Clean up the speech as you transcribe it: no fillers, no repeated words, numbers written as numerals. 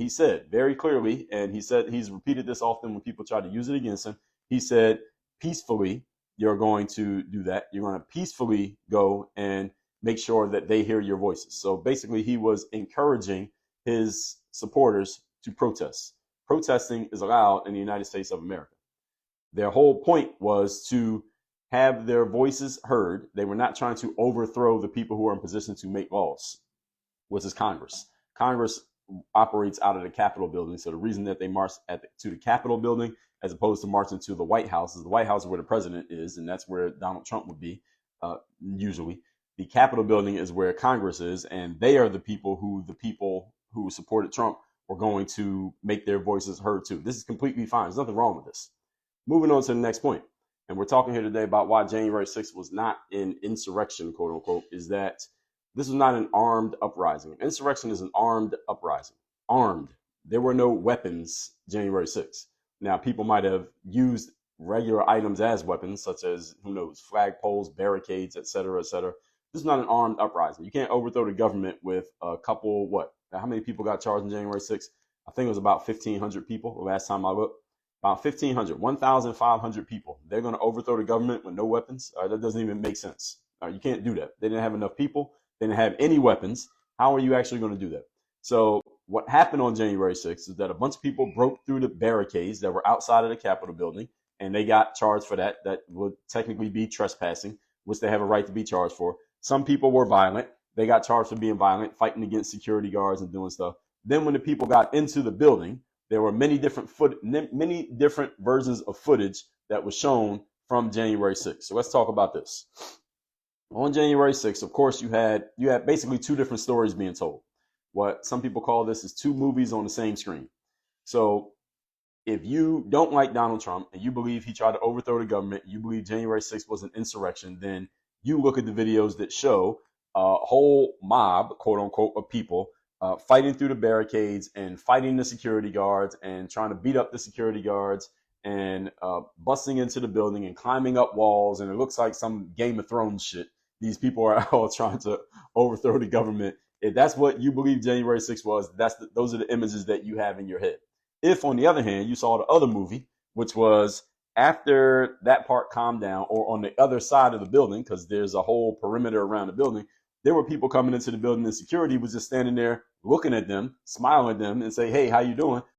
he said very clearly, and he said he's repeated this often when people try to use it against him. He said, peacefully, you're going to do that. You're going to peacefully go and make sure that they hear your voices. So basically, he was encouraging his supporters to protest. Protesting is allowed in the United States of America. Their whole point was to have their voices heard. They were not trying to overthrow the people who are in position to make laws, which is Congress. Congress operates out of the Capitol building. So the reason that they march to the Capitol building as opposed to marching to the White House is the White House is where the president is, and that's where Donald Trump would be usually. The Capitol building is where Congress is, and they are the people who supported Trump were going to make their voices heard too. This is completely fine. There's nothing wrong with this. Moving on to the next point, and we're talking here today about why January 6th was not an insurrection, quote unquote, is that this was not an armed uprising. Insurrection is an armed uprising. Armed. There were no weapons January 6th. Now, people might have used regular items as weapons, such as, who knows, flagpoles, barricades, et cetera, et cetera. This is not an armed uprising. You can't overthrow the government with a couple, how many people got charged on January 6th? I think it was about 1,500 people the last time I looked. About 1,500, 1,500 people. They're going to overthrow the government with no weapons? That doesn't even make sense. You can't do that. They didn't have enough people. They didn't have any weapons. How are you actually going to do that? So what happened on January 6th is that a bunch of people broke through the barricades that were outside of the Capitol building, and they got charged for that. That would technically be trespassing, which they have a right to be charged for. Some people were violent. They got charged for being violent, fighting against security guards and doing stuff. Then when the people got into the building, there were many different versions of footage that was shown from January 6th. So let's talk about this. On January 6th, of course, you had basically two different stories being told. What some people call this is two movies on the same screen. So if you don't like Donald Trump and you believe he tried to overthrow the government, you believe January 6th was an insurrection, then you look at the videos that show a whole mob, quote unquote, of people fighting through the barricades and fighting the security guards and trying to beat up the security guards and busting into the building and climbing up walls. And it looks like some Game of Thrones shit. These people are all trying to overthrow the government. If that's what you believe January 6th was, those are the images that you have in your head. If, on the other hand, you saw the other movie, which was after that part calmed down, or on the other side of the building, because there's a whole perimeter around the building, there were people coming into the building and security was just standing there looking at them, smiling at them and say, hey, how you doing?